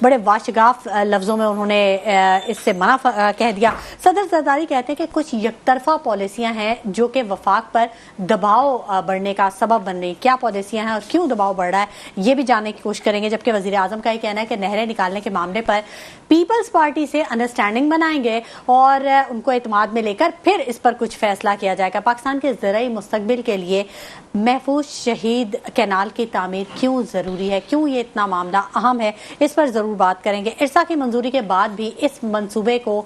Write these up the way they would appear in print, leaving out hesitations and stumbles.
بڑے واشگاف لفظوں میں انہوں نے اس سے منع کہہ دیا. صدر زرداری کہتے ہیں کہ کچھ یک طرفہ پالیسیاں ہیں جو کہ وفاق پر دباؤ بڑھنے کا سبب بن رہی. کیا پالیسیاں ہیں اور کیوں دباؤ بڑھ رہا ہے یہ بھی جاننے کی کوشش کریں گے. جبکہ وزیر اعظم کا یہ کہنا ہے کہ نہریں نکالنے کے معاملے پر پیپلز پارٹی سے انڈرسٹینڈنگ بنائیں گے اور ان کو اعتماد میں لے کر پھر اس پر کچھ فیصلہ کیا جائے گا. پاکستان کے زرعی مستقبل کے لیے محفوظ شہید کینال کی تعمیر کیوں ضروری ہے, کیوں یہ اتنا معاملہ اہم ہے, اس پر ضرور بات کریں گے. ارسا کی منظوری کے بعد بھی اس منصوبے کو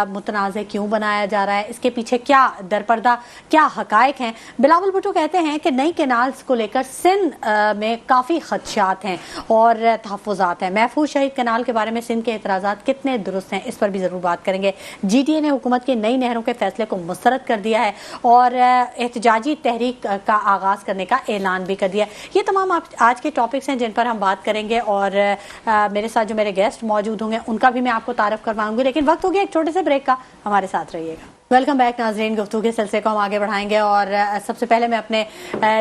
متنازع کیوں بنایا جا رہا ہے, اس کے پیچھے کیا درپردہ کیا حقائق ہیں. بلاول بھٹو کہتے ہیں کہ نئی کینالز کو لے کر سندھ میں کافی خدشات ہیں اور تحفظات ہیں. محفوظ شہید کینال کے بارے میں سندھ کے اعتراضات کتنے درست ہیں اس پر بھی ضرور بات کریں گے. جی ٹی اے نے حکومت کی نئی نہروں کے فیصلے کو مسترد کر دیا ہے اور احتجاجی تحریک کا آغاز کرنے کا اعلان بھی کر دیا. یہ تمام آج کے ٹاپکس ہیں جن پر ہم بات کریں گے اور میرے ساتھ جو میرے گیسٹ موجود ہوں گے ان کا بھی میں آپ کو تعارف کرواؤں گی. لیکن وقت ہو گیا ایک چھوٹے سے بریک کا, ہمارے ساتھ رہیے گا. ویلکم بیک ناظرین. گفتگو کے سلسلے کو ہم آگے بڑھائیں گے اور سب سے پہلے میں اپنے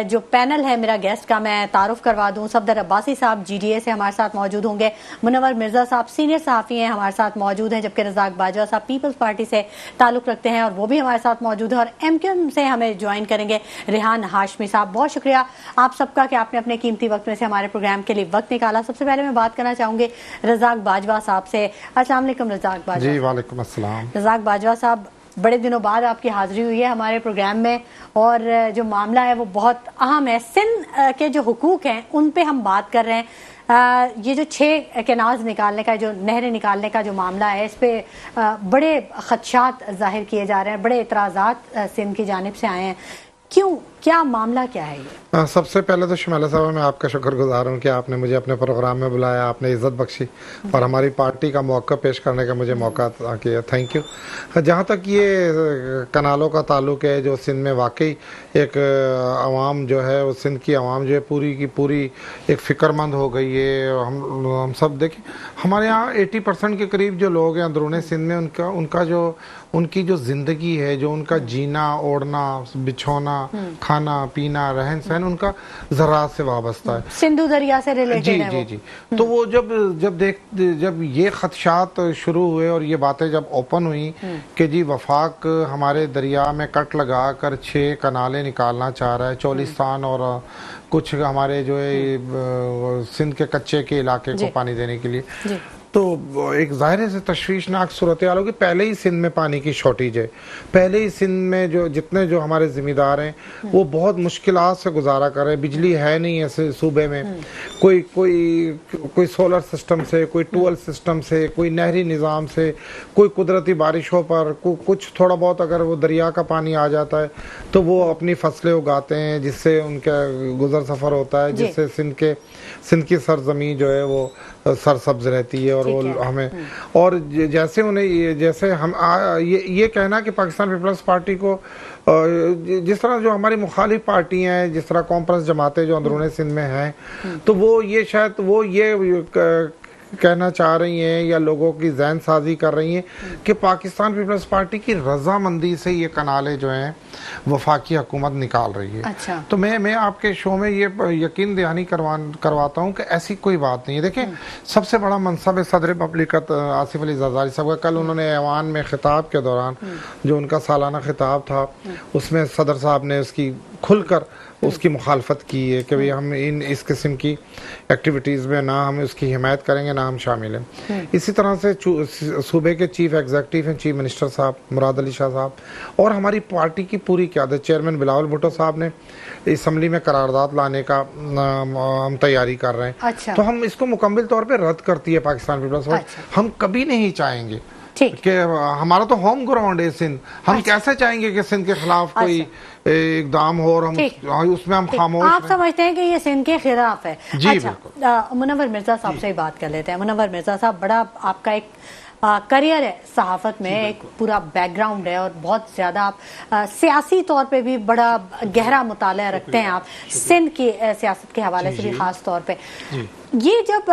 جو پینل ہے میرا گیسٹ کا میں تعارف کروا دوں. صفدر عباسی صاحب جی ڈی اے سے ہمارے ساتھ موجود ہوں گے. منور مرزا صاحب سینئر صحافی ہیں, ہمارے ساتھ موجود ہیں. جبکہ رزاق باجوہ صاحب پیپلز پارٹی سے تعلق رکھتے ہیں اور وہ بھی ہمارے ساتھ موجود ہیں. اور ایم کیو ایم سے ہمیں جوائن کریں گے ریحان ہاشمی صاحب. بہت شکریہ آپ سب کا کہ آپ نے اپنے قیمتی وقت میں سے ہمارے پروگرام کے لیے وقت نکالا. سب سے پہلے میں بات کرنا چاہوں گی رزاق باجوہ صاحب سے. السلام علیکم رزاق باجوہ. جی وعلیکم السلام. رزاق باجوہ صاحب, بڑے دنوں بعد آپ کی حاضری ہوئی ہے ہمارے پروگرام میں اور جو معاملہ ہے وہ بہت اہم ہے. سندھ کے جو حقوق ہیں ان پہ ہم بات کر رہے ہیں. یہ جو 6 کینالز نکالنے کا, جو نہریں نکالنے کا جو معاملہ ہے, اس پہ بڑے خدشات ظاہر کیے جا رہے ہیں, بڑے اعتراضات سندھ کی جانب سے آئے ہیں. کیوں, کیا معاملہ کیا ہے یہ؟ سب سے پہلے تو شمیلہ صاحب میں آپ کا شکر گزار ہوں کہ آپ نے مجھے اپنے پروگرام میں بلایا, آپ نے عزت بخشی اور ہماری پارٹی کا موقع پیش کرنے کا مجھے موقع عطا کیا. Thank you. جہاں تک یہ کنالوں کا تعلق ہے, جو سندھ میں واقعی ایک عوام جو ہے, وہ سندھ کی عوام جو ہے پوری کی پوری ایک فکر مند ہو گئی ہے. ہم سب دیکھیں ہمارے یہاں 80% کے قریب جو لوگ ہیں اندرون سندھ میں, ان کی جو زندگی ہے, جو ان کا جینا اوڑھنا بچھونا کھانا پینا رہن سہن ان کا زراعت سے وابستہ ہے, سندھو دریا سے ریلیٹڈ ہے. جی. تو وہ جب یہ خدشات شروع ہوئے اور یہ باتیں جب اوپن ہوئی کہ جی وفاق ہمارے دریا میں کٹ لگا کر 6 کنالیں نکالنا چاہ رہا ہے, چولستان اور کچھ ہمارے جو ہے سندھ کے کچے کے علاقے کو پانی دینے کے لیے, تو ایک ظاہر سے تشویشناک صورتحال ہوگی. پہلے ہی سندھ میں پانی کی شارٹیج ہے, پہلے ہی سندھ میں جتنے جو ہمارے ذمہ دار ہیں وہ بہت مشکلات سے گزارا کر رہے ہیں. بجلی ہے نہیں ایسے صوبے میں, کوئی سولر سسٹم سے, کوئی ٹویل سسٹم سے, کوئی نہری نظام سے, کوئی قدرتی بارشوں پر کچھ تھوڑا بہت اگر وہ دریا کا پانی آ جاتا ہے تو وہ اپنی فصلیں اگاتے ہیں جس سے ان کا گزر سفر ہوتا ہے, جس سے سندھ کی سرزمین جو ہے وہ سرسبز رہتی ہے. اور وہ ہمیں اور جیسے ہم یہ کہنا کہ پاکستان پیپلز پارٹی کو جس طرح جو ہماری مخالف پارٹیاں ہیں, جس طرح کانفرنس جماعتیں جو اندرون سندھ میں ہیں, تو وہ یہ شاید وہ یہ کہنا چاہ رہی ہیں یا لوگوں کی ذہن سازی کر رہی ہیں کہ پاکستان پیپلز پارٹی کی رضامندی سے یہ کنالیں جو ہیں وفاقی حکومت نکال رہی ہے. تو میں آپ کے شو میں یہ یقین دہانی کرواتا ہوں کہ ایسی کوئی بات نہیں ہے. دیکھیں سب سے بڑا منصب صدر مملکت آصف علی زرداری صاحب کا, کل انہوں نے ایوان میں خطاب کے دوران جو ان کا سالانہ خطاب تھا اس میں صدر صاحب نے اس کی کھل کر اس کی مخالفت کی ہے کہ ہم اس قسم کی ایکٹیویٹیز میں نہ ہم اس کی حمایت کریں گے نہ ہم شامل ہیں. اسی طرح سے صوبے کے چیف ایگزیکٹو ہیں چیف منسٹر صاحب مراد علی شاہ صاحب اور ہماری پارٹی کی پوری قیادت, چیئرمین بلاول بھٹو صاحب نے اسمبلی میں قرارداد لانے کا ہم تیاری کر رہے ہیں. تو ہم اس کو مکمل طور پہ رد کرتی ہے پاکستان پیپلز پارٹی. ہم کبھی نہیں چاہیں گے کہ ہمارا تو ہوم گراؤنڈ ہے سندھ, ہم کیسے چاہیں گے کہ سندھ کے خلاف کوئی اقدام ہو اور ہم اس میں ہم خاموش. آپ سمجھتے ہیں کہ یہ سندھ کے خلاف ہے. جی بالکل. منور مرزا صاحب سے بات کر لیتے ہیں. منور مرزا صاحب, بڑا آپ کا ایک کریئر ہے صحافت میں, ایک پورا بیک گراؤنڈ ہے اور بہت زیادہ آپ سیاسی طور پہ بھی بڑا گہرا مطالعہ رکھتے ہیں, آپ سندھ کی سیاست کے حوالے سے بھی خاص طور پہ. یہ جب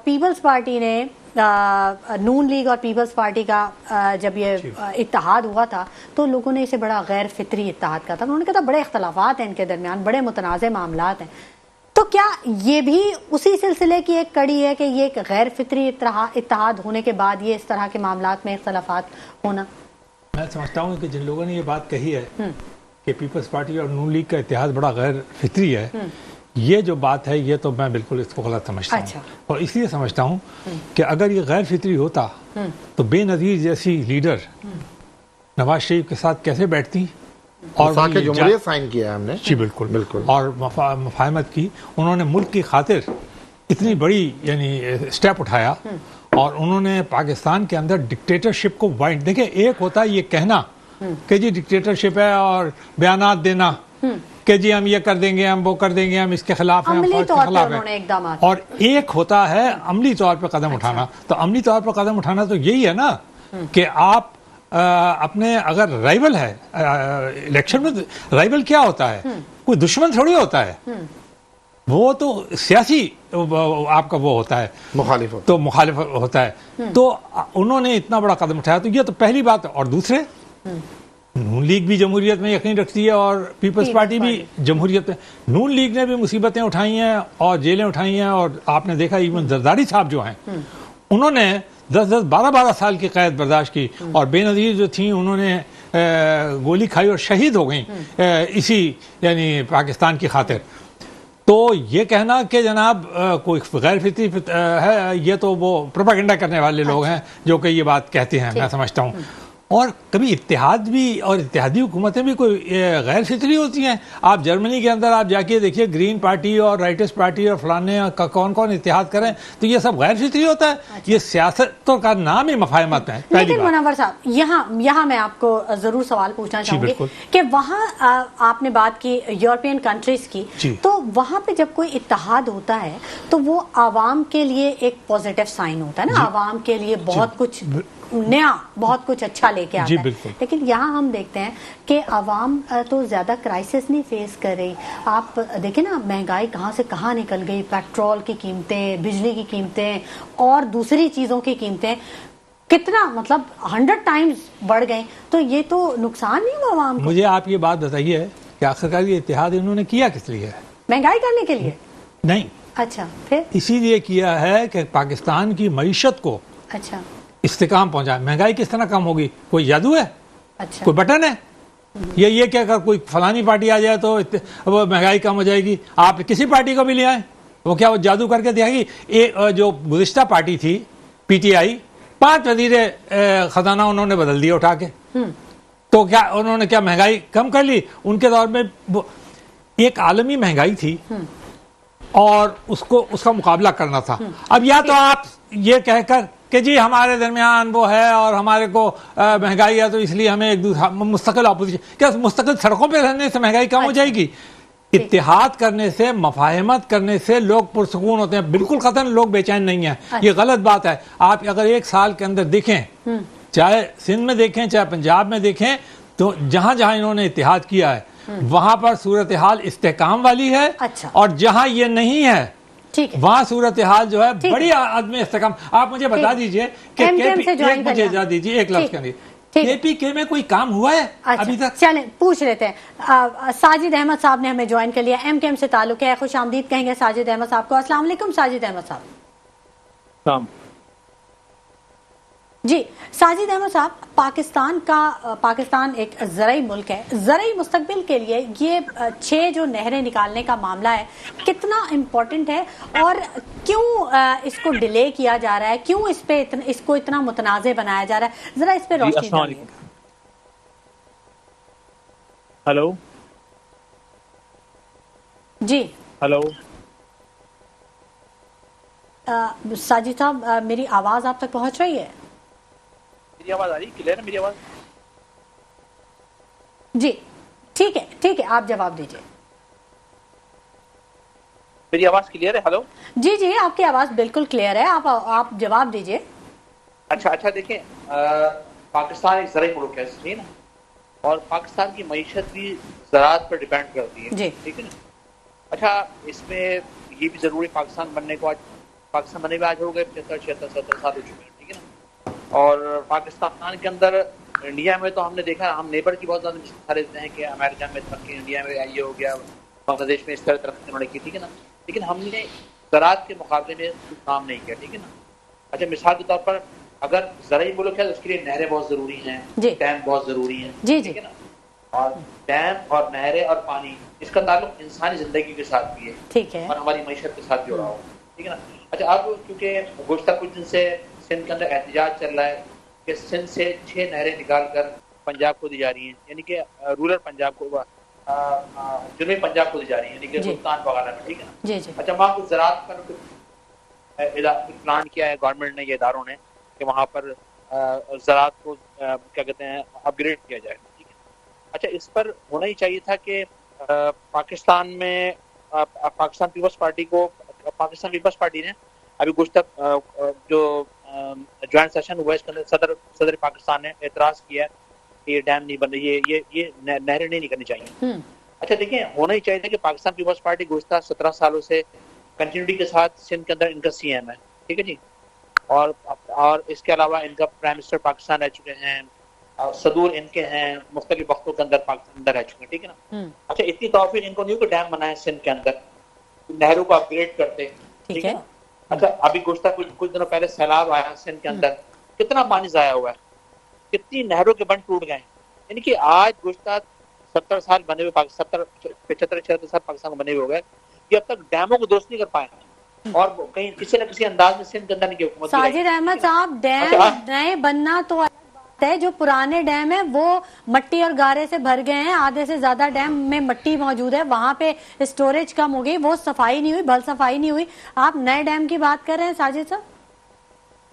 پیپلز پارٹی نے نون لیگ اور پیپلز پارٹی کا جب یہ اتحاد ہوا تھا تو لوگوں نے اسے بڑا غیر فطری اتحاد کہا تھا. انہوں نے کہا تھا بڑے اختلافات ہیں ان کے درمیان, بڑے متنازع معاملات ہیں. تو کیا یہ بھی اسی سلسلے کی ایک کڑی ہے کہ یہ ایک غیر فطری اتحاد ہونے کے بعد یہ اس طرح کے معاملات میں اختلافات ہونا؟ میں سمجھتا ہوں کہ جن لوگوں نے یہ بات کہی ہے کہ پیپلز پارٹی اور نون لیگ کا اتحاد بڑا غیر فطری ہے، یہ جو بات ہے یہ تو میں بالکل اس کو غلط سمجھتا ہوں، اور اس لیے سمجھتا ہوں کہ اگر یہ غیر فطری ہوتا تو بے نظیر جیسی لیڈر نواز شریف کے ساتھ کیسے بیٹھتی اور جمہوریت سائن کیا ہے ہم نے، جی بالکل، اور مفاہمت کی، انہوں نے ملک کی خاطر اتنی بڑی یعنی اسٹیپ اٹھایا، اور انہوں نے پاکستان کے اندر ڈکٹیٹرشپ کو وائنڈ، دیکھیں ایک ہوتا ہے یہ کہنا کہ جی ڈکٹیٹرشپ ہے اور بیانات دینا کہ جی ہم یہ کر دیں گے، ہم وہ کر دیں گے، ہم اس کے خلاف ہیں، عملی طور پہ انہوں نے اقدامات، اور ایک ہوتا ہے عملی طور پہ قدم اٹھانا۔ تو عملی طور پر قدم اٹھانا تو یہی ہے نا کہ آپ اپنے اگر رائیول ہے الیکشن میں، رائیول کیا ہوتا ہے؟ کوئی دشمن تھوڑی ہوتا ہے، وہ تو سیاسی آپ کا وہ ہوتا ہے، مخالف ہوتا ہے۔ تو انہوں نے اتنا بڑا قدم اٹھایا، تو یہ تو پہلی بات ہے۔ اور دوسرے، نون لیگ بھی جمہوریت میں یقین رکھتی ہے اور پیپلز پارٹی بھی جمہوریت میں۔ نون لیگ نے بھی مصیبتیں اٹھائی ہیں اور جیلیں اٹھائی ہیں، اور آپ نے دیکھا ایون زرداری صاحب جو ہیں انہوں نے 10-12 سال کی قید برداشت کی، اور بے نظیر جو تھیں انہوں نے گولی کھائی اور شہید ہو گئیں اسی یعنی پاکستان کی خاطر۔ تو یہ کہنا کہ جناب کوئی غیر فطری ہے، یہ تو وہ پروپیگنڈا کرنے والے لوگ ہیں جو کہ یہ بات کہتے ہیں، میں سمجھتا ہوں۔ اور کبھی اتحاد بھی اور اتحادی حکومتیں بھی کوئی غیر فطری ہوتی ہیں؟ آپ جرمنی کے اندر آپ جا کے دیکھیے، گرین پارٹی اور رائٹس پارٹی اور فلانے کا کون اتحاد کریں، تو یہ سب غیر فطری ہوتا ہے؟ یہ سیاست کا نام ہی مفاہمت ہے۔ لیکن منور صاحب، یہاں میں آپ کو ضرور سوال پوچھنا چاہوں گی کہ وہاں آپ نے بات کی یورپین کنٹریز کی، تو وہاں پہ جب کوئی اتحاد ہوتا ہے تو وہ عوام کے لیے ایک پازیٹیو سائن ہوتا ہے نا، عوام کے لیے بہت کچھ نیا، بہت کچھ اچھا لے کے آتا ہے۔ لیکن یہاں ہم دیکھتے ہیں کہ عوام تو زیادہ کرائسس نہیں فیس کر رہی۔ آپ دیکھیں نا، مہنگائی کہاں سے کہاں نکل گئی، پیٹرول کی قیمتیں، بجلی کی قیمتیں اور دوسری چیزوں کی قیمتیں کتنا مطلب 100 ٹائمز بڑھ گئیں، تو یہ تو نقصان نہیں ہوا عوام کو۔ مجھے آپ یہ بات بتائیے کہ آخرکار یہ اتحاد انہوں نے کیا کس لیے ہے؟ مہنگائی کرنے کے لیے؟ نہیں، اچھا، پھر اسی لیے کیا ہے کہ پاکستان کی معیشت کو اچھا استحکام پہنچا۔ مہنگائی کس طرح کم ہوگی؟ کوئی جادو ہے؟ اچھا، کوئی بٹن ہے؟ یہ کہ اگر کوئی فلانی پارٹی آ جائے تو وہ مہنگائی کم ہو جائے گی؟ آپ کسی پارٹی کو بھی لے آئیں، وہ کیا وہ جادو کر کے دے گی؟ جو گزشتہ پارٹی تھی پی ٹی آئی، 5 وزیر خزانہ انہوں نے بدل دیا اٹھا کے، تو کیا انہوں نے کیا مہنگائی کم کر لی؟ ان کے دور میں ایک عالمی مہنگائی تھی اور اس کا مقابلہ کرنا تھا۔ اب یا تو آپ یہ کہہ کر کہ جی ہمارے درمیان وہ ہے اور ہمارے کو مہنگائی ہے تو اس لیے ہمیں ایک دوسرا مستقل اپوزیشن، کیا مستقل سڑکوں پہ رہنے سے مہنگائی کم ہو جائے گی؟ اتحاد کرنے سے، مفاہمت کرنے سے لوگ پرسکون ہوتے ہیں، بالکل قطعاً لوگ بے چین نہیں ہیں۔ یہ غلط بات ہے۔ آپ اگر 1 سال کے اندر دیکھیں، چاہے سندھ میں دیکھیں چاہے پنجاب میں دیکھیں، تو جہاں جہاں انہوں نے اتحاد کیا ہے وہاں پر صورتحال استحکام والی ہے، اور جہاں یہ نہیں ہے وہاں صورتحال جو ہے بڑی عدم استحکام۔ آپ مجھے بتا دیجئے کہ مجھے اجازت دیجیے ایک لفظ کے لیے، کے پی کے میں کوئی کام ہوا ہے ابھی تک؟ چلیں پوچھ لیتے ہیں۔ ساجد احمد صاحب نے ہمیں جوائن کر لیا، ایم کے ایم سے تعلق ہے، خوش آمدید کہیں گے ساجد احمد صاحب کو۔ السلام علیکم ساجد احمد صاحب۔ جی ساجد احمد صاحب، پاکستان ایک زرعی ملک ہے، زرعی مستقبل کے لیے یہ 6 جو نہریں نکالنے کا معاملہ ہے کتنا امپورٹنٹ ہے، اور کیوں اس کو ڈیلے کیا جا رہا ہے، کیوں اس کو اتنا متنازع بنایا جا رہا ہے؟ ذرا اس پہ روشنی ڈالیے گا۔ ہلو جی ہلو ساجد صاحب، میری آواز آپ تک پہنچ رہی ہے؟ میری آواز آ رہی ہے؟ کلیئر ہے میری آواز؟ جی ٹھیک ہے، آپ جواب دیجیے۔ میری آواز کلیئر ہے؟ ہلو جی آپ کی آواز بالکل کلیئر ہے، آپ جواب دیجیے۔ اچھا دیکھیں، پاکستان ایک زرعی ملک ہے، صحیح نا، اور پاکستان کی معیشت بھی زراعت پر ڈیپینڈ کرتی ہے، ٹھیک ہے نا۔ اچھا، اس میں یہ بھی ضروری پاکستان بننے میں آج ہو گئے 75-76-70 سال ہو چکے ہیں، ٹھیک ہے نا۔ اور پاکستان کے اندر، انڈیا میں تو ہم نے دیکھا، ہم نیبر کی بہت زیادہ مثال دیتے ہیں کہ امریکہ میں ترقی انڈیا میں یہ ہو گیا، بنگلہ دیش میں اس طرح ترقی انہوں نے کی، ٹھیک ہے نا۔ لیکن ہم نے زراعت کے مقابلے میں کچھ کام نہیں کیا. ٹھیک ہے نا. اچھا مثال کے طور پر اگر زرعی ملک ہے تو اس کے لیے نہریں بہت ضروری ہیں, ڈیم بہت ضروری ہیں. ٹھیک ہے نا. اور ڈیم اور نہریں اور پانی اس کا تعلق انسانی زندگی کے ساتھ بھی ہے, ٹھیک ہے, اور ہماری معیشت کے ساتھ جڑا ہو. ٹھیک ہے نا. اچھا اب کیونکہ گزشتہ کچھ دن سے سندھ کے اندر احتجاج چل رہا ہے کہ سندھ سے 6 نہریں نکال کر پنجاب کو دی جا رہی ہیں, یعنی کہ رورل پنجاب کو, جنوبی پنجاب کو دی جا رہی ہیں, یعنی کہ ملتان وغیرہ میں. ٹھیک ہے نا. اچھا وہاں کچھ زراعت پر پلان کیا ہے گورنمنٹ نے, یہ اداروں نے, کہ وہاں پر زراعت کو کیا کہتے ہیں اپ گریڈ کیا جائے. ٹھیک ہے. اچھا اس پر ہونا ہی چاہیے تھا کہ پاکستان میں پاکستان پیپلز پارٹی نے ابھی گزشتہ جو جوائنٹ سیشن ہوا اس کے اندر صدر پاکستان نے اعتراض کیا کہ یہ ڈیم نہیں بن رہی, یہ نہریں نہیں کرنی چاہیے. اچھا دیکھیں ہونا ہی چاہیے تھا کہ پاکستان پیپلز پارٹی گزشتہ 17 سالوں سے کنٹینیوٹی کے ساتھ سندھ کے اندر ان کا سی ایم ہے. ٹھیک ہے جی. اور اس کے علاوہ ان کا پرائم منسٹر پاکستان رہ چکے ہیں, صدور ان کے ہیں مختلف وقتوں کے اندر پاکستان اندر رہ چکے ہیں. ٹھیک ہے نا. اچھا اتنی توفیق ان کو نہیں کہ ڈیم بنائے سندھ کے اندر, نہروں کو اپ گریڈ کرتے. ٹھیک ہے. اچھا ابھی گزشتہ کچھ دنوں پہلے سیلاب آیا سندھ کے اندر, کتنا پانی ضائع ہوا ہے, کتنی نہروں کے بند ٹوٹ گئے. یعنی کہ آج گزشتہ 70 سال بنے ہوئے 75-76 سال پاکستان کو بنے ہوئے ہو گئے, یہ اب تک ڈیموں کو درست نہیں کر پائے, اور کہیں کسی نہ کسی انداز میں سندھ کے اندر کی حکومت. ساجد احمد صاحب, ڈیم نئے بننا تو ہے, جو پرانے ڈیم ہیں وہ مٹی اور گارے سے بھر گئے ہیں, آدھے سے زیادہ ڈیم میں مٹی موجود ہے, وہاں پہ اسٹوریج کم ہو گئی, وہ صفائی نہیں ہوئی, بھل صفائی نہیں ہوئی. آپ نئے ڈیم کی بات کر رہے ہیں ساجد صاحب؟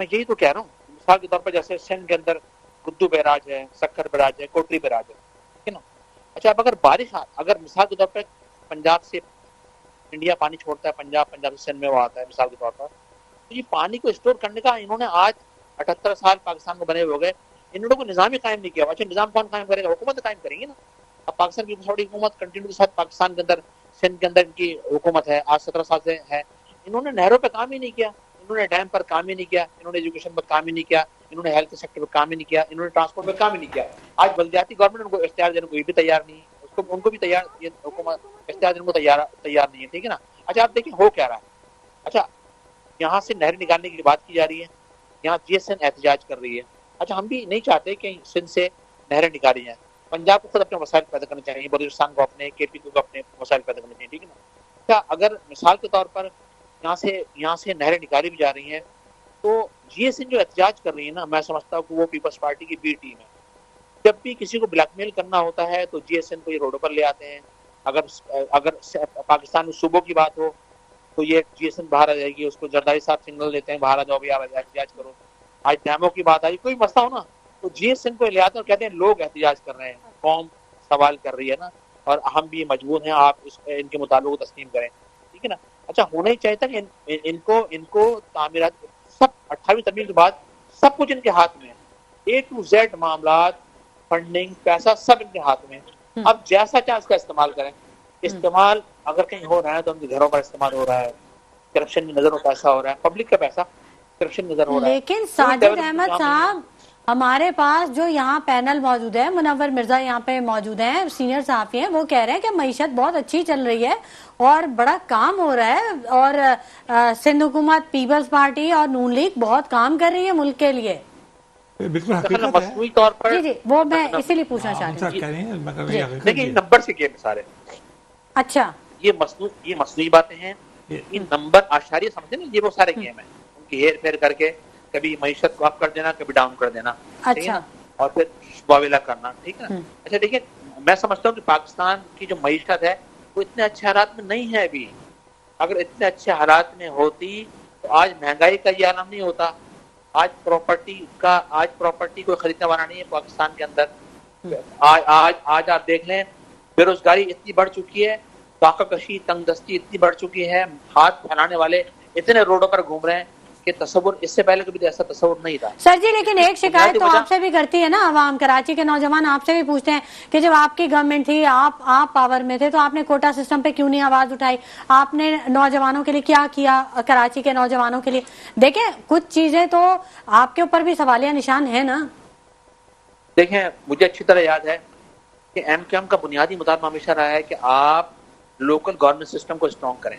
میں یہی تو کہہ رہا ہوں. مثال کے طور پر جیسے سندھ کے اندر گدو بیراج ہے, سکھر بیراج ہے, کوٹری بیراج ہے. ٹھیک ہے نا. اچھا اب اگر بارش اگر مثال کے طور پر پنجاب سے انڈیا پانی چھوڑتا ہے, پنجاب سے سندھ میں وہ آتا ہے مثال کے طور پر, تو یہ پانی کو اسٹور کرنے کا انہوں نے آج 78 سال پاکستان کو بنے ہوئے ہو گئے, انہوں نے کوئی نظام ہی قائم نہیں کیا. اچھا نظام کون قائم کرے گا؟ حکومت قائم کریں گے نا. اب پاکستان کی حکومت کنٹینیو کے ساتھ پاکستان کے اندر سندھ کے اندر ان کی حکومت ہے, آج 17 سال سے ہے. انہوں نے نہروں پہ کام ہی نہیں کیا, انہوں نے ڈیم پر کام ہی نہیں کیا, انہوں نے ایجوکیشن پر کام ہی نہیں کیا, انہوں نے ہیلتھ سیکٹر پہ کام ہی نہیں کیا, انہوں نے ٹرانسپورٹ پہ کام ہی نہیں کیا. آج بلدیاتی گورنمنٹ ان کو اختیار دینے کو یہ بھی تیار نہیں ہے, ان کو بھی تیار, حکومت اختیار دینے کو تیار نہیں ہے. ٹھیک ہے نا. اچھا آپ دیکھیں ہو کیا رہا ہے. اچھا یہاں سے نہر نکالنے کی بات کی جا رہی ہے, یہاں جی ایس این احتجاج کر رہی ہے. اچھا ہم بھی نہیں چاہتے کہ سندھ سے نہریں نکالی جائیں, پنجاب کو خود اپنے وسائل پیدا کرنے چاہیے, بلوچستان کو اپنے, کے پی کو اپنے وسائل پیدا کرنے چاہیے. ٹھیک ہے نا. اچھا اگر مثال کے طور پر یہاں سے نہریں نکالی بھی جا رہی ہیں تو جی ایس این جو احتجاج کر رہی ہے نا, میں سمجھتا ہوں کہ وہ پیپلز پارٹی کی بی ٹیم ہے. جب بھی کسی کو بلیک میل کرنا ہوتا ہے تو جی ایس این کو یہ روڈوں پر لے آتے ہیں. اگر پاکستان میں صوبوں کی بات ہو تو یہ جی ایس این باہر آ جائے گی, اس کو زرداری صاحب سگنل دیتے ہیں باہر آ جاؤ بھی, آپ احتجاج کرو. آج ڈیموں کی بات آئی, کوئی مسئلہ ہو نا تو جی ایس این کو لے آتے ہیں اور کہتے ہیں لوگ احتجاج کر رہے ہیں, قوم سوال کر رہی ہے نا, اور ہم بھی مجبور ہیں, آپ ان کے مطالبے کو تسلیم کریں. ٹھیک ہے نا. اچھا ہونا ہی چاہیے تھا کہ ان کو تعمیرات سب 28 ترمیم کے بعد سب کچھ ان کے ہاتھ میں, اے ٹو زیڈ معاملات, فنڈنگ, پیسہ سب ان کے ہاتھ میں. اب جیسا چاہے اس کا استعمال کریں. استعمال اگر کہیں ہو رہا ہے تو ان کے گھروں پر استعمال ہو رہا ہے, کرپشن میں نظر پیسہ ہو رہا ہے, پبلک کا پیسہ کرپشن نظر ہو رہا ہے. لیکن ساجد احمد صاحب, ہمارے پاس جو یہاں پینل موجود ہے, منور مرزا یہاں پہ موجود ہیں, سینئر صحافی ہیں, وہ کہہ رہے ہیں کہ معیشت بہت اچھی چل رہی ہے اور بڑا کام ہو رہا ہے, اور سندھ حکومت, پیپلز پارٹی اور نون لیگ بہت کام کر رہی ہے ملک کے لیے. بالکل حقیقت ہے. مصنوعی طور پر جی وہ میں اسی لیے پوچھنا چاہتی ہوں. دیکھیں نمبر سے گیم سارے. اچھا یہ مصنوعی باتیں ہیں, یہ نمبر اشاریہ سمجھتے ہیں, یہ وہ سارے گیم ہیں, ان کی ہیر پھیر کر کے کبھی معیشت کو اپ کر دینا, کبھی ڈاؤن کر دینا. اچھا. اور پھر واویلا کرنا. ٹھیک ہے نا. اچھا دیکھیں میں سمجھتا ہوں کہ پاکستان کی جو معیشت ہے وہ اتنے اچھے حالات میں نہیں ہے ابھی. اگر اتنے اچھے حالات میں ہوتی تو آج مہنگائی کا یہ عالم نہیں ہوتا, آج پراپرٹی کوئی خریدنے والا نہیں ہے پاکستان کے اندر. آج آپ دیکھ لیں بے روزگاری اتنی بڑھ چکی ہے, فاقہ کشی, تنگ دستی اتنی بڑھ چکی ہے, ہاتھ پھیلانے والے اتنے روڈوں پر گھوم رہے ہیں کہ تصور, اس سے پہلے کبھی ایسا تصور نہیں تھا. سر جی لیکن ایک شکایت تو آپ سے بھی کرتی ہے نا عوام, کراچی کے نوجوان آپ سے بھی پوچھتے ہیں کہ جب آپ کی گورنمنٹ تھی, آپ پاور میں تھے, تو آپ نے کوٹا سسٹم پہ کیوں نہیں آواز اٹھائی, آپ نے نوجوانوں کے لیے کیا کیا, کراچی کے نوجوانوں کے لیے. دیکھیں کچھ چیزیں تو آپ کے اوپر بھی سوالیہ نشان ہے نا. دیکھیں مجھے اچھی طرح یاد ہے کہ ایم کیو ایم کا بنیادی مطالبہ ہمیشہ رہا ہے کہ آپ لوکل گورنمنٹ سسٹم کو اسٹرانگ کریں.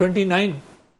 29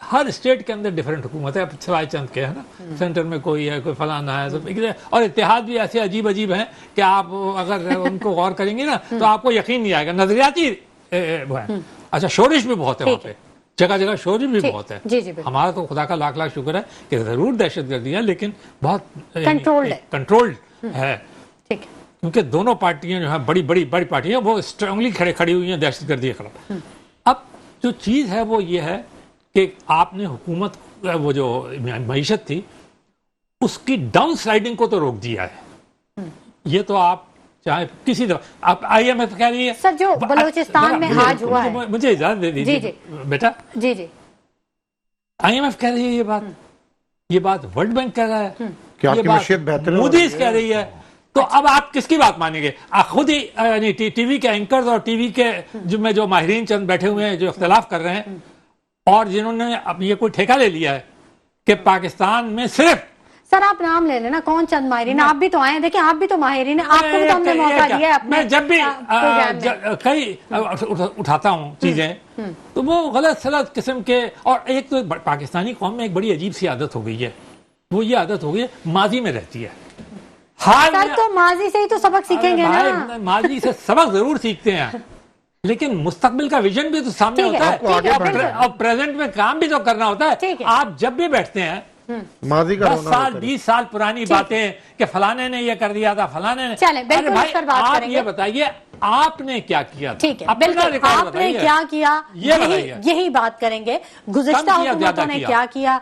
ہر اسٹیٹ کے اندر ڈفرینٹ حکومت ہے سوائے چند کے ہے نا, سینٹر میں کوئی ہے, کوئی فلانا ہے, اور اتحاد بھی ایسے عجیب عجیب ہیں کہ آپ اگر ان کو غور کریں گے نا تو آپ کو یقین نہیں آئے گا, نظریاتی وہ ہے. اچھا شورش بھی بہت ہے وہاں پہ, جگہ جگہ شورش بھی بہت ہے. ہمارا تو خدا کا لاکھ لاکھ شکر ہے کہ ضرور دہشت گردی ہے لیکن بہت کنٹرولڈ ہے, کیونکہ دونوں پارٹیاں جو ہیں بڑی بڑی پارٹیاں وہ اسٹرانگلی کھڑی ہوئی ہیں دہشت گردی کے خلاف. اب جو چیز ہے وہ یہ ہے کہ آپ نے حکومت وہ جو معیشت تھی اس کی ڈاؤن سلائڈنگ کو تو روک دیا ہے. یہ تو آپ چاہے کسی طرح, آپ آئی ایم ایف کہہ رہی ہے سر جو بلوچستان میں آج ہوا ہے, مجھے اجازت دے دیجیے بیٹا, آئی ایم ایف کہہ رہی ہے یہ بات ورلڈ بینک کہہ رہا ہے, یہ بات مودیز کہہ رہی ہے, تو اب آپ کس کی بات مانیں گے؟ خود ہی ٹی وی کے اینکرز اور ٹی وی کے جو ماہرین چند بیٹھے ہوئے ہیں جو اختلاف کر رہے ہیں اور جنہوں نے اب یہ کوئی ٹھیکہ لے لیا ہے کہ پاکستان میں صرف, سر آپ نام لے لینا کون چند ماہرین, آپ بھی تو آئے ہیں, دیکھیں آپ بھی تو ماہرین ہیں, آپ کو بھی تو ہم نے موقع دیا ہے اپنے. میں جب بھی کئی اٹھاتا ہوں چیزیں تو وہ غلط سلط قسم کے, اور ایک تو پاکستانی قوم میں ایک بڑی عجیب سی عادت ہو گئی ہے, وہ یہ عادت ہو گئی ہے ماضی میں رہتی ہے. سر تو ماضی سے ہی تو سبق سیکھیں گے نا, ماضی سے سبق ضرور سیکھتے ہیں لیکن مستقبل کا ویژن بھی تو سامنے ہوتا ہے اور پریزنٹ میں کام بھی تو کرنا ہوتا ہے. آپ جب بھی بیٹھتے ہیں 10 سال 20 سال پرانی باتیں کہ فلانے نے یہ کر دیا تھا, فلانے نے, چلیں بالکل اس پر بات کریں گے. آپ یہ بتائیے آپ نے کیا کیا تھا؟ ٹھیک ہے بالکل, آپ نے کیا کیا یہی بات کریں گے. گزشتہ حکومتوں نے کیا کیا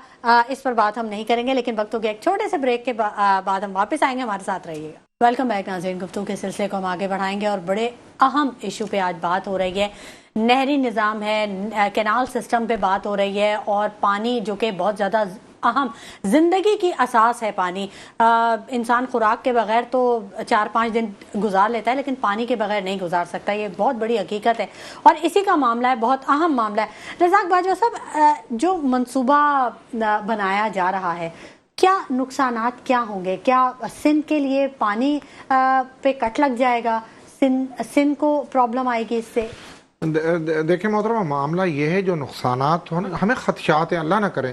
اس پر بات ہم نہیں کریں گے, لیکن وقت ہو گیا ایک چھوٹے سے بریک کے بعد ہم واپس آئیں گے, ہمارے ساتھ رہیے گا. ویلکم بیک ناظرین, گفتگو کے سلسلے کو ہم آگے بڑھائیں گے اور بڑے اہم ایشو پہ آج بات ہو رہی ہے. نہری نظام ہے, کینال سسٹم پہ بات ہو رہی ہے, اور پانی جو کہ بہت زیادہ اہم زندگی کی اساس ہے. پانی, انسان خوراک کے بغیر تو 4-5 دن گزار لیتا ہے لیکن پانی کے بغیر نہیں گزار سکتا, یہ بہت بڑی حقیقت ہے اور اسی کا معاملہ ہے, بہت اہم معاملہ ہے. رزاق باجوہ صاحب, جو منصوبہ بنایا جا رہا ہے کیا نقصانات کیا ہوں گے؟ کیا سندھ کے لیے پانی پہ کٹ لگ جائے گا؟ سندھ کو پرابلم آئے گی اس سے؟ دیکھیں محترمہ, معاملہ یہ ہے جو نقصانات ہمیں خدشات ہیں, اللہ نہ کرے.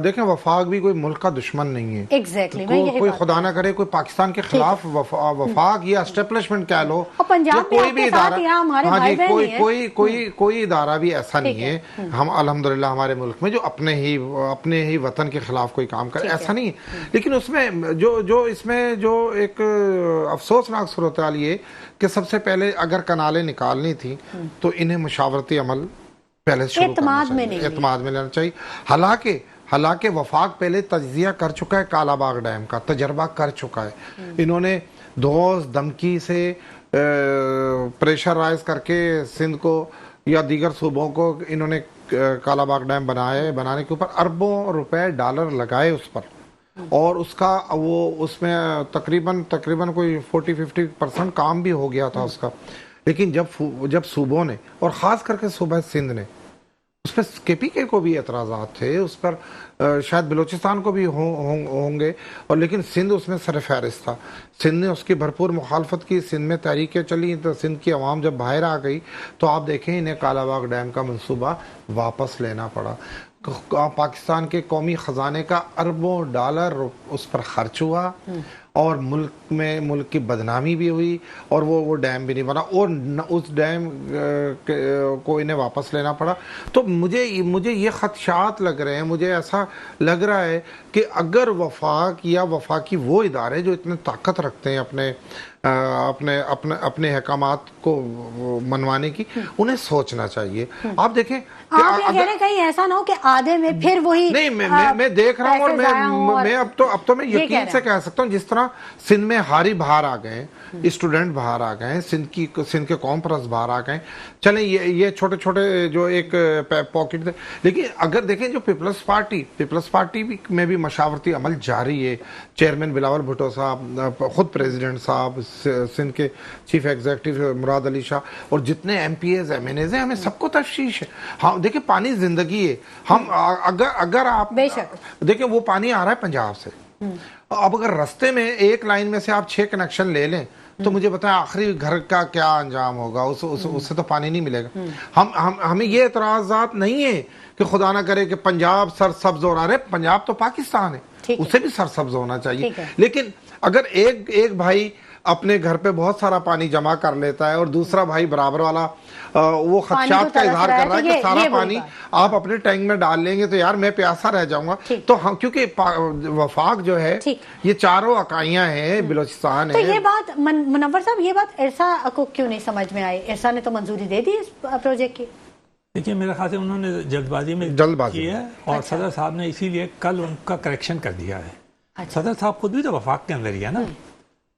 دیکھیں وفاق بھی کوئی ملک کا دشمن نہیں ہے. ایگزیکٹلی, کوئی خدا نہ کرے کوئی پاکستان کے خلاف وفاق یا اسٹیبلشمنٹ کہہ لو, کوئی بھی ادارہ, کوئی ادارہ بھی ایسا نہیں ہے. ہم الحمدللہ ہمارے ملک میں جو اپنے ہی وطن کے خلاف کوئی کام کرے, ایسا نہیں ہے. لیکن اس میں جو ایک افسوسناک صورتحال یہ کہ سب سے پہلے اگر کنالیں نکالنی تھی تو انہیں مشاورتی عمل پہلے شروع کرنا چاہیے, اعتماد میں لینا چاہیے. حالانکہ وفاق پہلے تجزیہ کر چکا ہے کالا باغ ڈیم کا, تجربہ کر چکا ہے. انہوں نے دوز دھمکی سے پریشر رائز کر کے سندھ کو یا دیگر صوبوں کو انہوں نے کالا باغ ڈیم بنانے کے اوپر اربوں روپے ڈالر لگائے اس پر, اور اس کا اس میں تقریباً کوئی 40-50% کام بھی ہو گیا تھا اس کا. لیکن جب صوبوں نے, اور خاص کر کے صوبہ سندھ نے, اس پر کے پی کے کو بھی اعتراضات تھے, اس پر شاید بلوچستان کو بھی ہوں گے, اور لیکن سندھ اس میں سر فہرست تھا. سندھ نے اس کی بھرپور مخالفت کی, سندھ میں تحریکیں چلی, تو سندھ کی عوام جب باہر آ گئی تو آپ دیکھیں انہیں کالا باغ ڈیم کا منصوبہ واپس لینا پڑا. پاکستان کے قومی خزانے کا اربوں ڈالر اس پر خرچ ہوا, اور ملک کی بدنامی بھی ہوئی, اور وہ ڈیم بھی نہیں بنا, اور اس ڈیم کو انہیں واپس لینا پڑا. تو مجھے یہ خدشات لگ رہے ہیں, مجھے ایسا لگ رہا ہے کہ اگر وفاق یا وفاقی وہ ادارے جو اتنے طاقت رکھتے ہیں اپنے احکامات کو منوانے کی, انہیں سوچنا چاہیے. آپ دیکھیں آپ یہ کہہ رہے کہیں ایسا نہ ہو کہ آدھے میں پھر وہی نہیں, میں دیکھ رہا ہوں, اور میں اب تو میں یقین سے کہہ سکتا ہوں, جس طرح سندھ میں ہاری باہر آ گئے, اسٹوڈنٹ باہر آ گئے, سندھ کے قوم پرست باہر آ گئے. چلیں یہ چھوٹے چھوٹے جو ایک پاکٹ تھے, لیکن اگر دیکھیں جو پیپلز پارٹی میں بھی مشاورتی عمل جاری ہے. چیئرمین بلاول بھٹو صاحب, خود پریزیڈنٹ صاحب, سندھ کے چیف ایگزیکٹو مراد علی شاہ, اور جتنے MPAs MNAs ہیں, ہمیں سب کو تشویش ہے. ہاں دیکھیں پانی زندگی ہے. ہم اگر آپ دیکھیں وہ پانی آ رہا ہے پنجاب سے, اب اگر رستے میں ایک لائن میں سے آپ 6 کنیکشن لے لیں تو مجھے بتائیں آخری گھر کا کیا انجام ہوگا؟ اس سے تو پانی نہیں ملے گا. ہمیں یہ اعتراضات نہیں ہے کہ خدا نہ کرے کہ پنجاب سرسبز ہو رہا ہے. پنجاب تو پاکستان ہے, اسے بھی سرسبز ہونا چاہیے. لیکن اگر ایک بھائی اپنے گھر پہ بہت سارا پانی جمع کر لیتا ہے اور دوسرا بھائی برابر والا وہ خدشات کا اظہار کر رہا ہے کہ سارا پانی آپ اپنے ٹینک میں ڈال لیں گے تو یار میں پیاسا رہ جاؤں گا. تو کیونکہ وفاق جو ہے یہ چاروں اکائیاں ہیں, بلوچستان ہے. تو یہ بات منور صاحب, یہ بات ارسا کو کیوں نہیں سمجھ میں آئی؟ ارسا نے تو منظوری دے دی اس پروجیکٹ کی. دیکھیے میرے خیال سے انہوں نے جلد بازی میں کی ہے اور صدر صاحب نے اسی لیے کل ان کا کریکشن کر دیا ہے. صدر صاحب خود بھی تو وفاق کے اندر ہی ہے نا,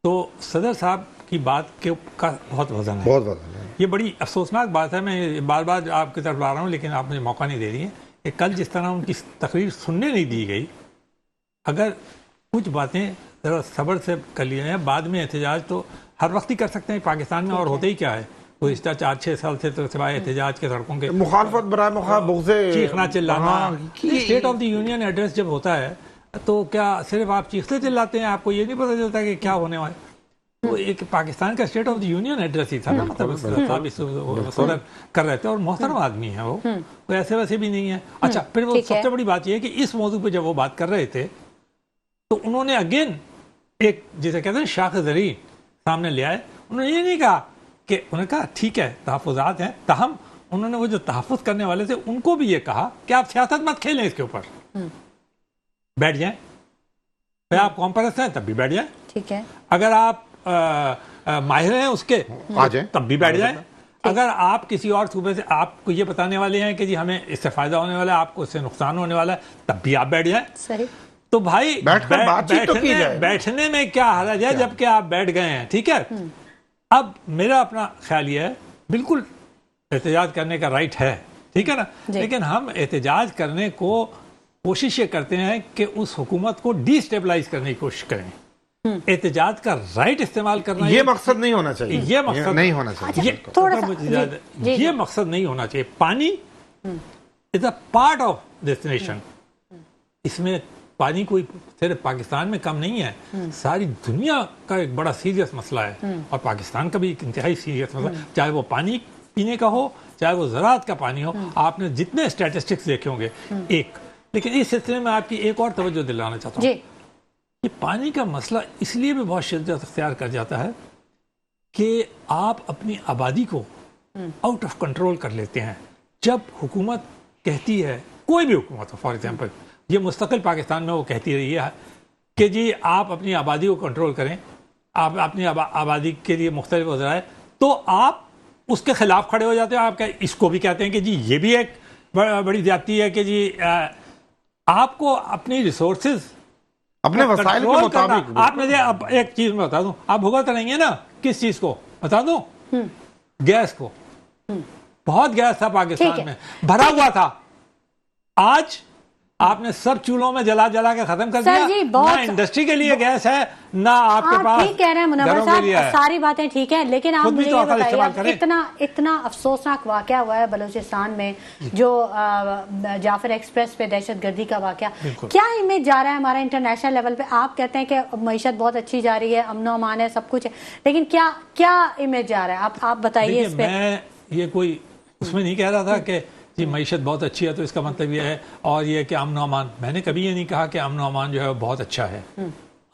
تو صدر صاحب کی بات کا بہت وزن ہے. بہت وزن ہے. یہ بڑی افسوسناک بات ہے. میں بار بار آپ کی طرف آ رہا ہوں لیکن آپ مجھے موقع نہیں دے رہی ہیں کہ کل جس طرح ان کی تقریر سننے نہیں دی گئی, اگر کچھ باتیں ذرا صبر سے کر لی جائیں. بعد میں احتجاج تو ہر وقت ہی کر سکتے ہیں پاکستان میں, اور ہوتے ہی کیا ہے گزشتہ 4-6 سال سے تو سوائے احتجاج کے سڑکوں کے مخالفت برائے مخالفت چیخنا چلانا. State of the union address جب ہوتا ہے تو کیا صرف آپ چیختے چلاتے ہیں؟ آپ کو یہ نہیں پتہ چلتا کہ کیا ہونے والا؟ تو ایک پاکستان کا state of the union address ہی تھا نا, مطلب کر رہے تھے, اور محترم آدمی ہیں وہ, کوئی ایسے ویسے بھی نہیں ہے. اچھا پھر وہ سب سے بڑی بات یہ ہے کہ اس موضوع پہ جب وہ بات کر رہے تھے تو انہوں نے اگین ایک جسے کہتے ہیں شاخ زرعی سامنے لے آئے. انہوں نے یہ نہیں کہا کہ, انہوں نے کہا ٹھیک ہے تحفظات ہیں, تاہم انہوں نے وہ جو تحفظ کرنے والے تھے ان کو بھی یہ کہا کہ آپ سیاست مت کھیلیں اس کے اوپر, بیٹھ جائیں. آپ کمپریس ہیں تب بھی بیٹھ جائیں, ٹھیک ہے. اگر آپ ماہر ہیں اس کے تب بھی بیٹھ جائیں. اگر آپ کسی اور صوبے سے آپ کو یہ بتانے والے ہیں کہ جی ہمیں اس سے فائدہ ہونے والا ہے, آپ کو اس سے نقصان ہونے والا ہے, تب بھی آپ بیٹھ جائیں. صحیح. تو بھائی بیٹھنے میں کیا حرج ہے جب کہ آپ بیٹھ گئے ہیں, ٹھیک ہے. اب میرا اپنا خیال یہ ہے, بالکل احتجاج کرنے کا رائٹ ہے, ٹھیک ہے نا, لیکن ہم احتجاج کرنے کو کوشش یہ کرتے ہیں کہ اس حکومت کو ڈی اسٹیبلائز کرنے کی کوشش کریں. احتجاج کا رائٹ استعمال کرنا یہ مقصد نہیں ہونا چاہیے, یہ مقصد نہیں ہونا چاہیے, یہ مقصد نہیں ہونا چاہیے. پانی از اے پارٹ آف ڈیسٹینیشن. اس میں پانی کوئی صرف پاکستان میں کم نہیں ہے, ساری دنیا کا ایک بڑا سیریس مسئلہ ہے, اور پاکستان کا بھی ایک انتہائی سیریس مسئلہ ہے, چاہے وہ پانی پینے کا ہو چاہے وہ زراعت کا پانی ہو. آپ نے جتنے اسٹیٹسٹکس دیکھے ہوں گے ایک. لیکن اس سلسلے میں آپ کی ایک اور توجہ دلانا چاہتا ہوں. یہ پانی کا مسئلہ اس لیے بھی بہت شدت اختیار کر جاتا ہے کہ آپ اپنی آبادی کو آؤٹ آف کنٹرول کر لیتے ہیں. جب حکومت کہتی ہے, کوئی بھی حکومت ہو, فار ایگزامپل یہ مستقل پاکستان میں وہ کہتی رہی ہے کہ جی آپ اپنی آبادی کو کنٹرول کریں, آپ اپنی آبادی کے لیے مختلف وظائف, تو آپ اس کے خلاف کھڑے ہو جاتے ہیں. آپ اس کو بھی کہتے ہیں کہ جی یہ بھی ایک بڑی زیادتی ہے کہ جی آپ کو اپنی ریسورسز اپنے وسائل کے مطابق. آپ نے ایک چیز میں بتا دوں, آپ بھگت رہیں گے نا کس چیز کو بتا دوں, گیس کو. بہت گیس تھا پاکستان میں, بھرا ہوا تھا. آج آپ نے سب چولہوں میں جلا جلا کے ختم کر دیا. نہ انڈسٹری کے لیے گیس ہے, نہ آپ کے پاس. ٹھیک کہہ رہے ہیں منور صاحب, ساری باتیں ٹھیک ہے, لیکن آپ مجھے یہ بتائیے, اتنا افسوسناک واقعہ ہوا ہے بلوچستان میں جو جعفر ایکسپریس پہ دہشت گردی کا واقعہ, کیا امیج جا رہا ہے ہمارا انٹرنیشنل لیول پہ؟ آپ کہتے ہیں کہ معیشت بہت اچھی جا رہی ہے, امن و امان ہے, سب کچھ ہے, لیکن کیا امیج جا رہا ہے؟ آپ بتائیے اس پہ. میں یہ کوئی اس میں نہیں کہہ رہا تھا کہ جی معیشت بہت اچھی ہے تو اس کا مطلب یہ ہے, اور یہ کہ امن و امان, میں نے کبھی یہ نہیں کہا کہ امن و امان جو ہے بہت اچھا ہے.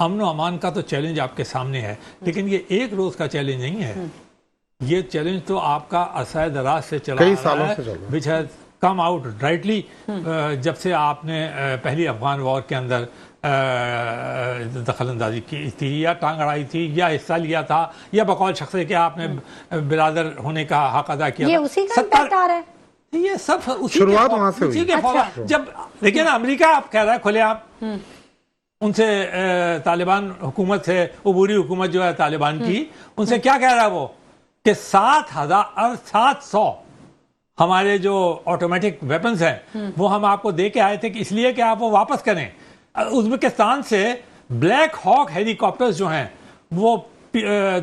امن و امان کا تو چیلنج آپ کے سامنے ہے, لیکن یہ ایک روز کا چیلنج نہیں ہے. یہ چیلنج تو آپ کا عرصہ دراز سے چلا رہا ہے, which has come out rightly جب سے آپ نے پہلی افغان وار کے اندر دخل اندازی کی تھی, یا ٹانگ اڑائی تھی, یا حصہ لیا تھا, یا بقول شخص کہ آپ نے برادر ہونے کا حق ادا کیا. یہ اسی کا امپیکٹ آ رہا ہے. یہ سب شروعات وہاں سے ہوئی. جب دیکھیں نا امریکہ آپ کہہ رہا ہے کھلے آپ ان سے طالبان حکومت سے, عبوری حکومت جو ہے طالبان کی, ان سے کیا کہہ رہا ہے وہ کہ 700 ہمارے جو آٹومیٹک ویپنز ہیں وہ ہم آپ کو دے کے آئے تھے کہ اس لیے کہ آپ وہ واپس کریں. ازبکستان سے بلیک ہاک ہیلی کاپٹرز جو ہیں وہ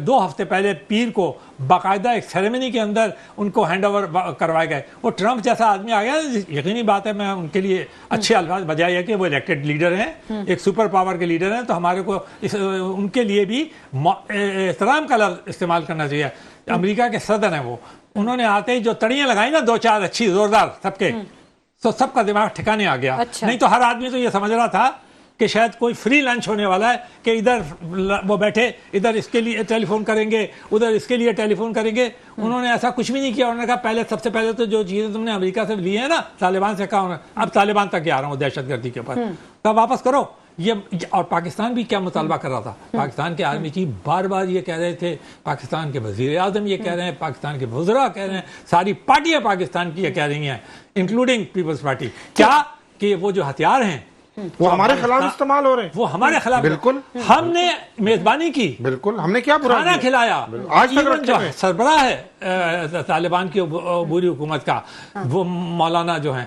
2 ہفتے پہلے پیر کو باقاعدہ ایک سیریمنی کے اندر ان کو ہینڈ اوور کروائے گئے. وہ ٹرمپ جیسا آدمی آ گیا, یقینی بات ہے, میں ان کے لیے اچھے الفاظ بجائے ہے کہ وہ الیکٹڈ لیڈر ہیں, ایک سپر پاور کے لیڈر ہیں, تو ہمارے کو ان کے لیے بھی احترام کا لفظ استعمال کرنا چاہیے. امریکہ کے صدر ہیں وہ, انہوں نے آتے ہی جو تڑیاں لگائی نا 2-4 اچھی زوردار سب کے, تو سب کا دماغ ٹھکانے آ گیا. نہیں تو ہر آدمی تو یہ سمجھ رہا تھا کہ شاید کوئی فری لنچ ہونے والا ہے, کہ ادھر وہ بیٹھے, ادھر اس کے لیے ٹیلی فون کریں گے, ادھر اس کے لیے ٹیلی فون کریں گے. انہوں نے ایسا کچھ بھی نہیں کیا. انہوں نے کہا پہلے سب سے پہلے تو جو چیزیں تم نے امریکہ سے لی ہیں نا, طالبان سے کہا, اب طالبان تک آ رہا ہوں دہشت گردی کے اوپر, تب واپس کرو یہ. اور پاکستان بھی کیا مطالبہ کر رہا تھا, پاکستان کے آرمی چیف بار بار یہ کہہ رہے تھے, پاکستان کے وزیر اعظم یہ کہہ رہے ہیں, پاکستان کے وزراء کہہ رہے ہیں, ساری پارٹیاں پاکستان کی یہ کہہ رہی ہیں, انکلوڈنگ پیپلز پارٹی, کیا کہ وہ جو ہتھیار ہیں وہ ہمارے خلاف استعمال ہو رہے ہیں, وہ ہمارے خلاف. بالکل ہم نے میزبانی کی, بالکل ہم نے کیا برا کھانا کھلایا. آج تک جو سربراہ ہے طالبان کی بری حکومت کا, وہ مولانا جو ہیں,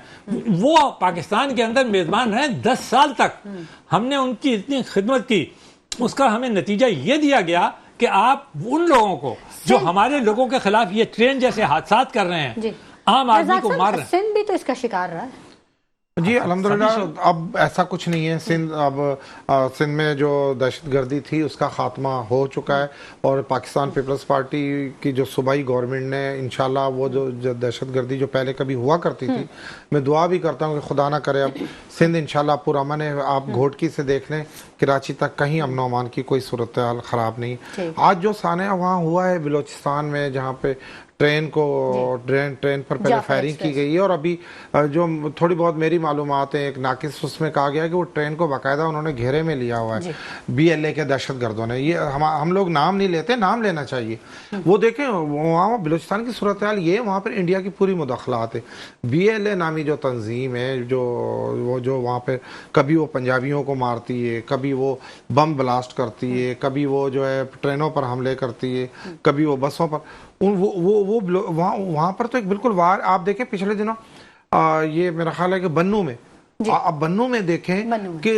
وہ پاکستان کے اندر میزبان رہے 10 سال تک. ہم نے ان کی اتنی خدمت کی, اس کا ہمیں نتیجہ یہ دیا گیا کہ آپ ان لوگوں کو جو ہمارے لوگوں کے خلاف یہ ٹرین جیسے حادثات کر رہے ہیں, عام آدمی کو مار رہے ہیں. سندھ بھی تو اس کا شکار رہا ہے. جی الحمدللہ. اب ایسا کچھ نہیں ہے. سندھ میں جو دہشت گردی تھی اس کا خاتمہ ہو چکا ہے, اور پاکستان پیپلز پارٹی کی جو صوبائی گورنمنٹ نے انشاءاللہ وہ جو دہشت گردی جو پہلے کبھی ہوا کرتی تھی, میں دعا بھی کرتا ہوں کہ خدا نہ کرے اب سندھ انشاءاللہ پرامن ہے. آپ گھوٹکی سے دیکھ لیں, کراچی تک کہیں امن و امان کی کوئی صورتحال خراب نہیں. آج جو سانحہ وہاں ہوا ہے بلوچستان میں, جہاں پہ ٹرین پر پہلے فائرنگ کی گئی ہے, اور ابھی جو تھوڑی بہت میری معلومات ہیں, ایک ناقص اس میں کہا گیا کہ وہ ٹرین کو باقاعدہ انہوں نے گھیرے میں لیا ہوا ہے BLA کے دہشت گردوں نے. یہ ہم لوگ نام نہیں لیتے, نام لینا چاہیے. وہ دیکھیں وہاں بلوچستان کی صورتحال یہ, وہاں پر انڈیا کی پوری مداخلات ہے. BLA نامی جو تنظیم ہے, جو وہاں پہ کبھی وہ پنجابیوں کو مارتی ہے, کبھی وہ بم بلاسٹ کرتی ہے, کبھی وہ جو ہے ٹرینوں پر حملے کرتی ہے, کبھی وہ بسوں پر, وہاں پر تو ایک بالکل وار. آپ دیکھیں پچھلے دنوں یہ میرا خیال ہے کہ بنو میں, اب بنو میں دیکھیں کہ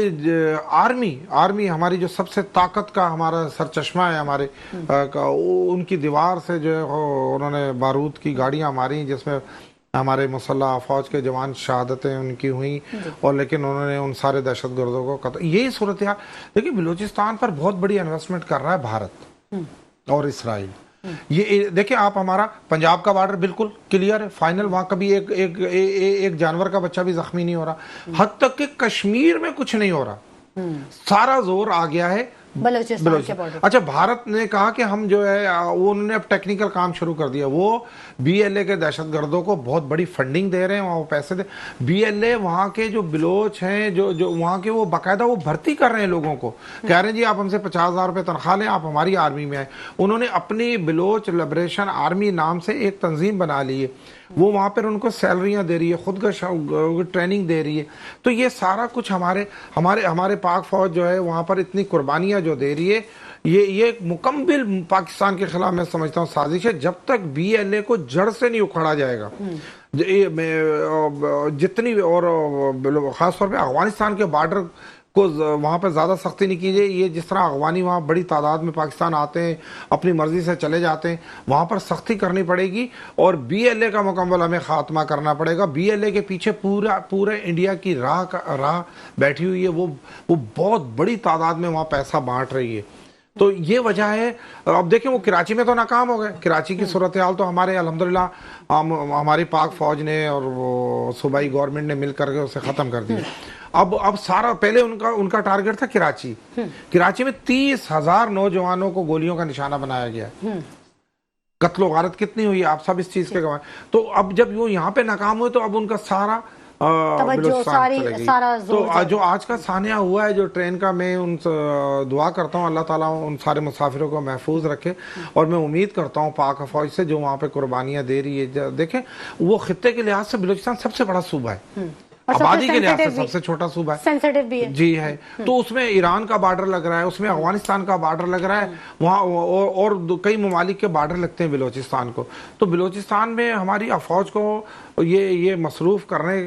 آرمی ہماری جو سب سے طاقت کا ہمارا سرچشمہ ہے ہمارے, ان کی دیوار سے جو انہوں نے بارود کی گاڑیاں ماری, جس میں ہمارے مسلح فوج کے جوان شہادتیں ان کی ہوئیں, اور لیکن انہوں نے ان سارے دہشت گردوں کو قتل. یہی صورتحال دیکھیں بلوچستان پر بہت بڑی انویسٹمنٹ کر رہا ہے بھارت اور اسرائیل. یہ دیکھیں آپ, ہمارا پنجاب کا بارڈر بالکل کلیئر ہے, فائنل, وہاں کبھی ایک جانور کا بچہ بھی زخمی نہیں ہو رہا, حد تک کہ کشمیر میں کچھ نہیں ہو رہا. سارا زور آ گیا ہے بلوچستان کے بارڈر. اچھا, بھارت نے کہا کہ ہم جو ہے انہوں نے اب ٹیکنیکل کام شروع کر دیا. وہ BLA کے دہشت گردوں کو بہت بڑی فنڈنگ دے رہے ہیں, وہاں وہ پیسے دے. BLA وہاں کے جو بلوچ ہیں, جو وہاں کے, وہ باقاعدہ وہ بھرتی کر رہے ہیں لوگوں کو, کہہ رہے ہیں جی آپ ہم سے 50,000 روپے تنخواہ لیں, آپ ہماری آرمی میں آئیں. انہوں نے اپنی بلوچ لبریشن آرمی نام سے ایک تنظیم بنا لی ہے, وہ وہاں پر ان کو سیلریاں دے رہی ہے, خود کا ٹریننگ دے رہی ہے. تو یہ سارا کچھ ہمارے پاک فوج جو ہے وہاں پر اتنی قربانیاں جو دے رہی ہے, یہ ایک مکمل پاکستان کے خلاف میں سمجھتا ہوں سازش ہے. جب تک BLA کو جڑ سے نہیں اکھاڑا جائے گا, جتنی, اور خاص طور پہ افغانستان کے بارڈر کو وہاں پہ زیادہ سختی نہیں کی جائے. یہ جس طرح افغانی وہاں بڑی تعداد میں پاکستان آتے ہیں, اپنی مرضی سے چلے جاتے ہیں, وہاں پر سختی کرنی پڑے گی, اور BLA کا مکمل ہمیں خاتمہ کرنا پڑے گا. BLA کے پیچھے پورے انڈیا کی راہ بیٹھی ہوئی ہے, وہ بہت بڑی تعداد میں وہاں پیسہ بانٹ رہی ہے. تو یہ وجہ ہے. اب دیکھیں وہ کراچی میں تو ناکام ہو گئے. کراچی کی صورتحال تو ہمارے الحمدللہ ہماری پاک فوج نے اور وہ صوبائی گورنمنٹ نے مل کر کے اسے ختم کر دیا. اب سارا پہلے ان کا ٹارگٹ تھا کراچی میں 30,000 نوجوانوں کو گولیوں کا نشانہ بنایا گیا. قتل و غارت کتنی ہوئی, آپ سب اس چیز کے گواہ. تو اب جب وہ یہاں پہ ناکام ہوئے تو اب ان کا سارا تو جو آج کا سانحہ ہوا ہے جو ٹرین کا, میں ان دعا کرتا ہوں اللہ تعالیٰ ان سارے مسافروں کو محفوظ رکھے, اور میں امید کرتا ہوں پاک فوج سے جو وہاں پہ قربانیاں دے رہی ہے. دیکھیں وہ خطے کے لحاظ سے بلوچستان سب سے بڑا صوبہ ہے, آبادی کے لحاظ سے سب سے چھوٹا صوبہ ہے, سینسیٹیو بھی ہے. جی ہے. تو اس میں ایران کا بارڈر لگ رہا ہے, اس میں افغانستان کا بارڈر لگ رہا ہے, وہاں اور کئی ممالک کے بارڈر لگتے ہیں بلوچستان کو. تو بلوچستان میں ہماری فوج کو یہ مصروف کرنے